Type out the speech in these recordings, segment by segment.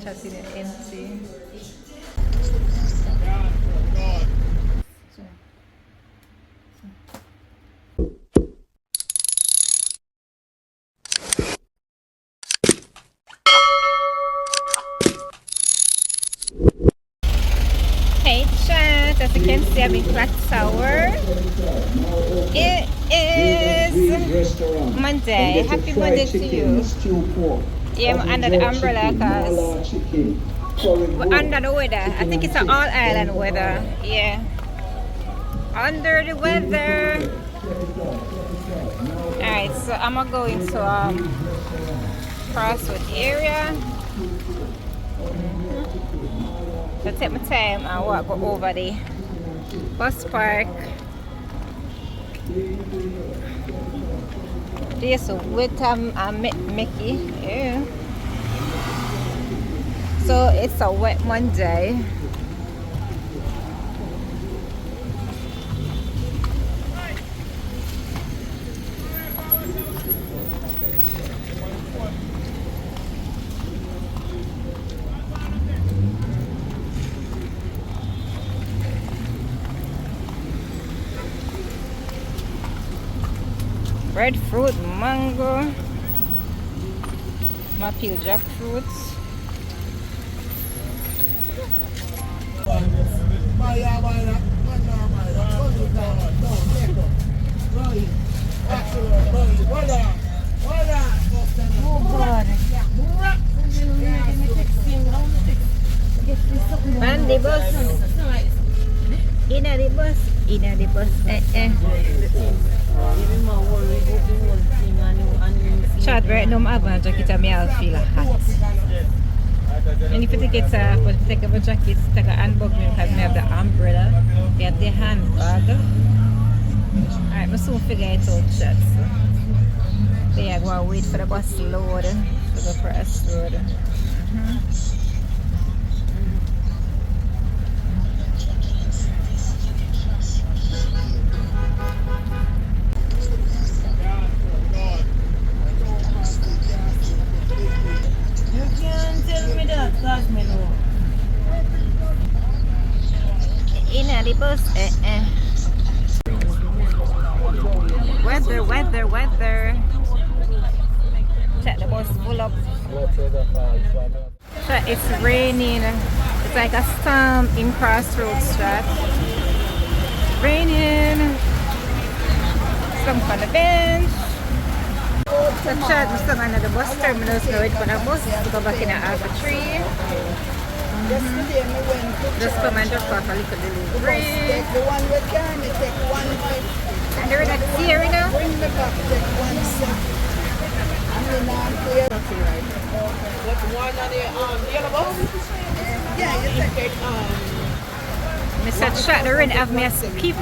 chatting it empty. Hey chat, as you can see I'm in Clock Tower. It is Monday. Happy Monday to you. Yeah, I'm under the umbrella because we're under the weather. I think it's an all island weather. Yeah. Under the weather. Alright, so I'm gonna go into Crosswood area. So take my time and walk over the bus park. This with Mickey. Yeah. So it's a wet Monday. Breadfruit, mango, maple jackfruits. Man, the bus. Inna the bus. Chat right now I have a jacket and I feel hot. And if you take it take a jacket, take a handbag because we have the umbrella, we have the handbag. Alright, I soon figure it out, chat. So yeah, go and wait for the bus load for the press road. Inna the bus, Weather. Check the bus full up. So it's raining. It's like a storm in Crossroads Strat. Raining. Some on the bench. So chat, I'm still under the bus terminal, so wait for the bus to go back in at Alpha 3. Just come and drop off a little delivery. The one with can you take one bite. And they're not here, you know? Bring me back, take one sip. And then I'm clear. What one on the yellow bus? Yeah, you take it. Mr. Chat, they really have me a skip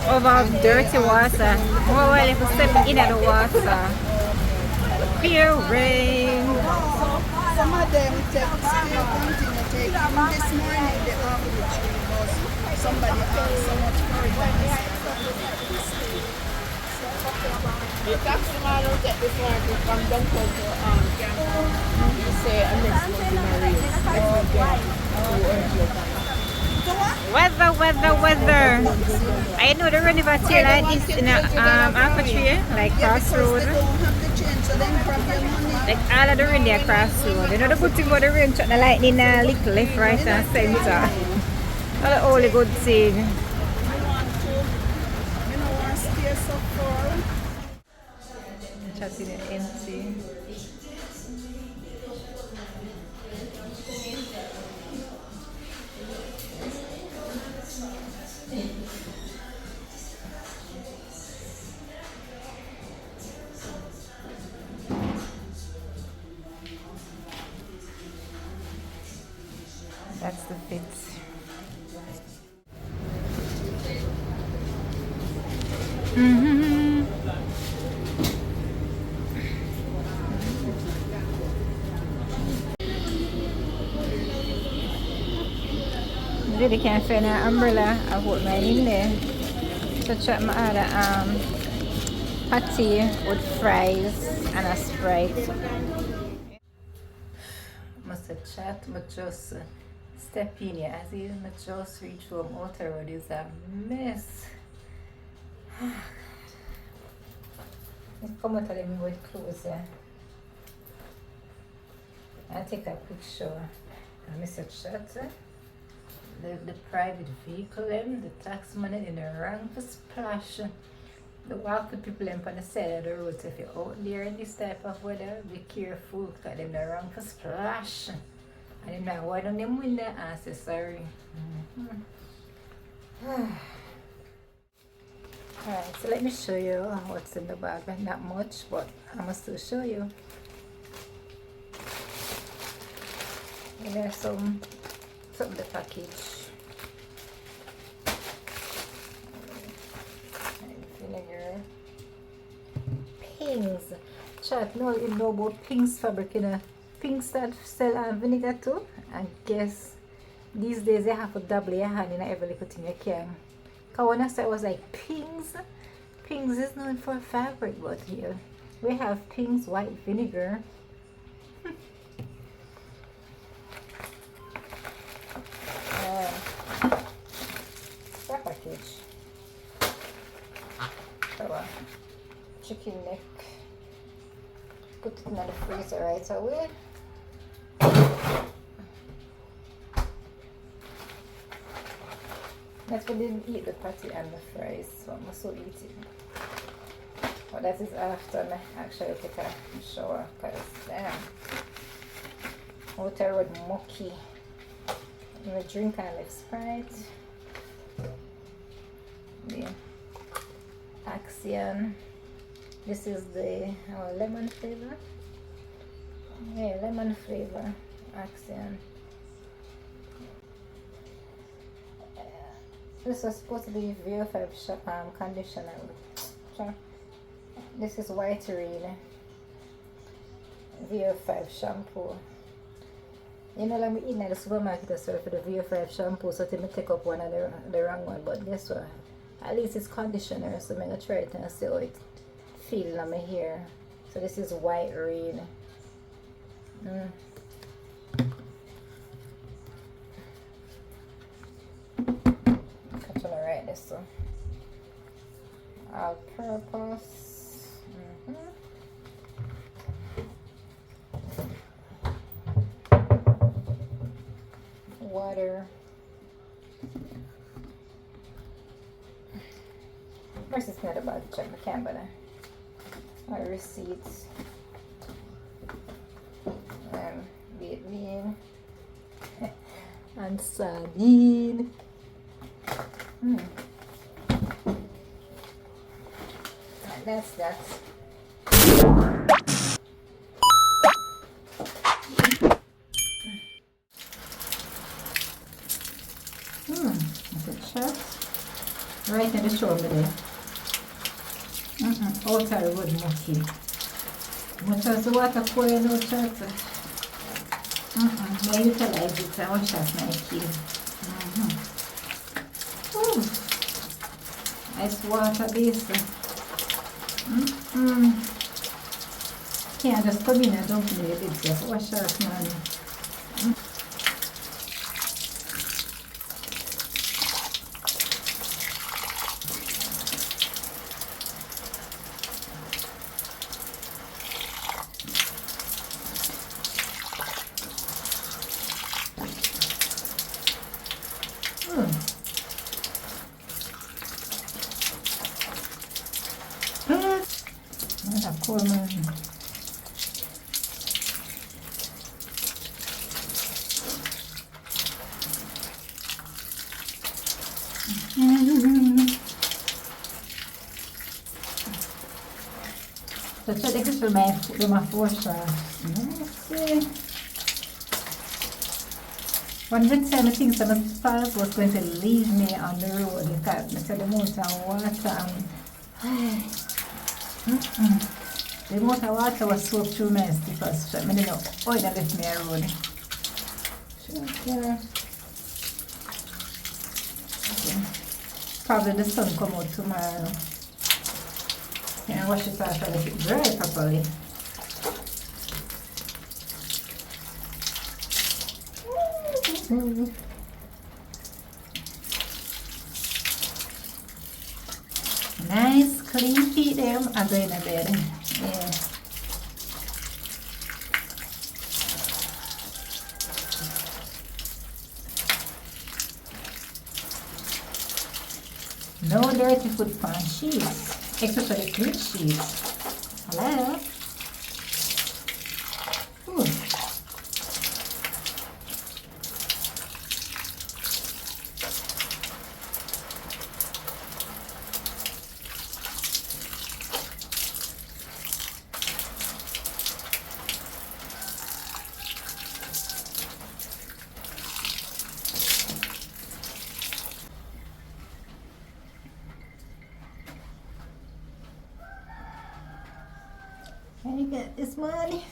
over dirty water. More while if you step in the water. Pure rain. Some of them take, still continue to take. Even this morning, the average was somebody asked so much for it. The taxi man will take this one to come down to campus. You say, next month in a race. Next month, Weather. I know the river here like this in Alpha 3, like Crossroad. Like all of the rain there Crossroad. You know the good thing about the rain, the lightning little left, right and center. That's the only good thing. Chatting it empty. That's the fit. Really can't find an umbrella. I put mine in there. So check my other patty with fries and a Sprite. Must So chat, but just step in here. As you just reach home, outer road is a mess. Let's come out of the with clothes here. I'll take a quick shower. I miss a chat. The private vehicle, the tax money in the wrong for splash. The walk with people on the side of the road. So if you're out there in this type of weather, be careful because them the wrong for splash. And them not wide on them window and say sorry. Alright, so let me show you what's in the bag. Not much, but I must still show you. And there's some in the package. Vinegar. Pings. Chat, no, you know about Pings fabric, you know. Pings that sell vinegar too. And guess these days you have to double your hand in every little thing you can. Because when I said it was like Pings is known for fabric, but here we have Pings white vinegar. Package. So, chicken neck. Put it in the freezer right away. That's why I didn't eat the patty and the fries, so I'm also eating. But that is after I actually take a shower, because damn, outer road mucky. I'm gonna drink and live Sprite. The Axion. This is the lemon flavor. Yeah, lemon flavor. Axion. This was supposed to be VO5 conditioner. This is White Rain VO5 shampoo. You know, like me eating at the supermarket as well for the VO5 shampoo, so I take up one of the wrong one. But guess what? At least it's conditioner, so I'm gonna try it and see how it feels on my hair. So this is White Rain. I'm gonna write this one. All purpose. Water. First, it's not about to check my camera. My receipts. Baked bean and sardine. And that's that. That's a chat. Right in the shoulder there. Outer wood mucky. Much as the water pour in the chat. I utilize it. I wash off my key. Nice water base. Can't just come in and dump in the bit. Just wash off man. So this is for my force. One of the time I think some spouse was going to leave me on the road because I said the motor water the motor water was soaked through my because I didn't know oil that left me on the road. Okay. Probably the sun come out tomorrow. And wash it off and let it dry properly. Nice clean feet there. I'm going to bed. Yeah. No dirty foot on sheets, except for the clean sheets. Hello? Ooh. Can you get this money?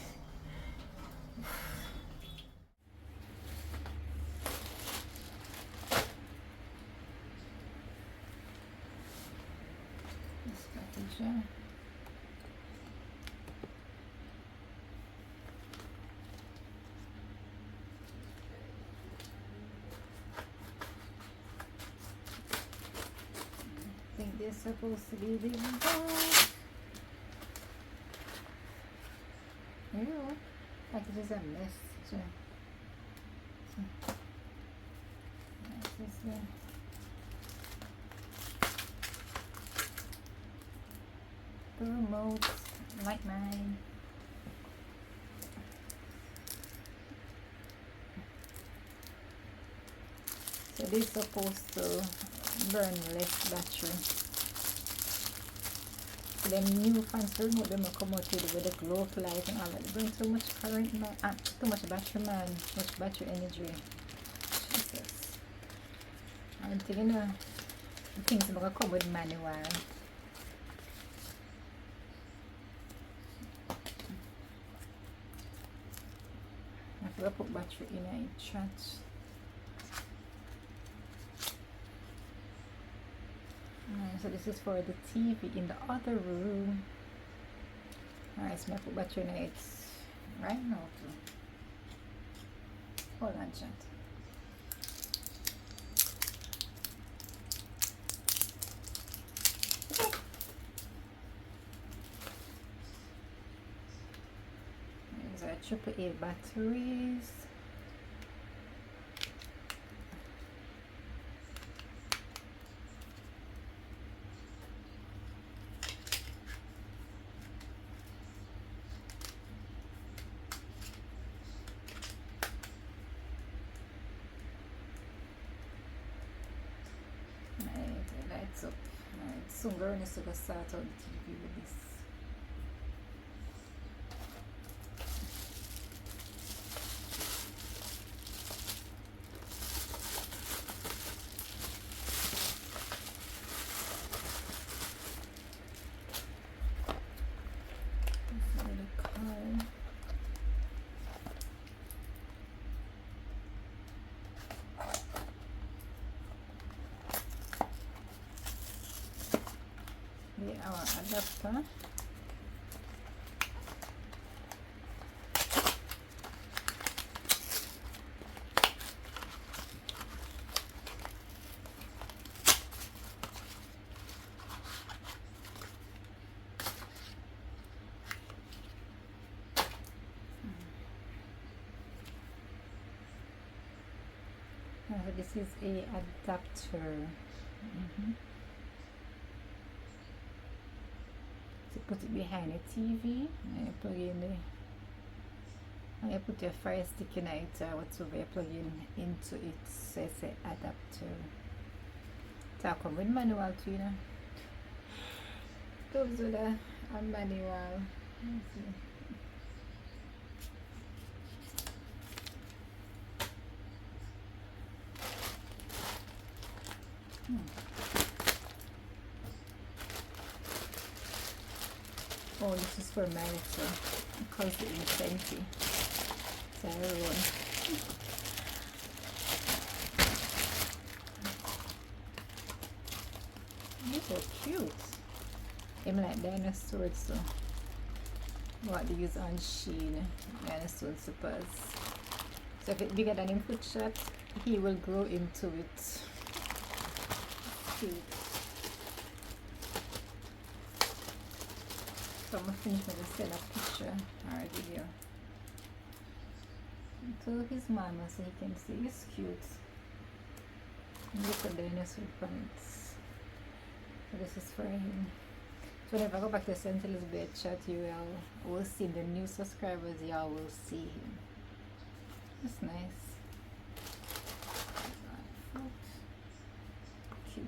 I think they're supposed to be the back. Ew, packages are mess. So, this is the remote, like mine. So this is supposed to burn less battery. So them new fancy remote them will come out with the glow of light and all that. They bring too much current, man. Too much battery, man. Too much battery energy. Jesus. I'm thinking, the things are going to come with manual. I forgot to put battery in a chat. So this is for the TV in the other room. Alright, so I put battery in it right now too. Hold on, chat. These are AAA batteries. Lights up. Alright, soon we're going to start out the TV with this. Our adapter. This is a adapter. So put it behind a TV and you plug in the, and you put your fire stick in it or whatever you plug in into it. So it's an adapter. So come with manual too, you know. Those with a manual. Let's see. Oh, this is for mine actually. It costs it in 20. So everyone. These are cute. I'm like dinosaurs so. What they use on Shein. Dinosaur slippers. So if it's bigger than in foot shot, he will grow into it. Cute. So I'm gonna finish with a send a picture or a video to his mama so he can see. It's cute. Look at the dinosaur pants. So this is for him. So whenever I go back to St. Elizabeth chat, you will see the new subscribers. Y'all will see him. That's nice. Cute.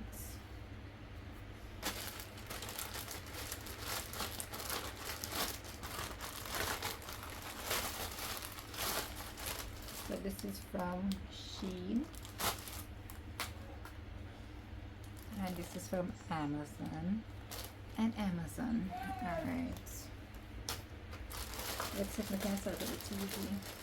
So this is from Shein. And this is from Amazon. And Amazon. Alright. Let's see if we can start with the TV.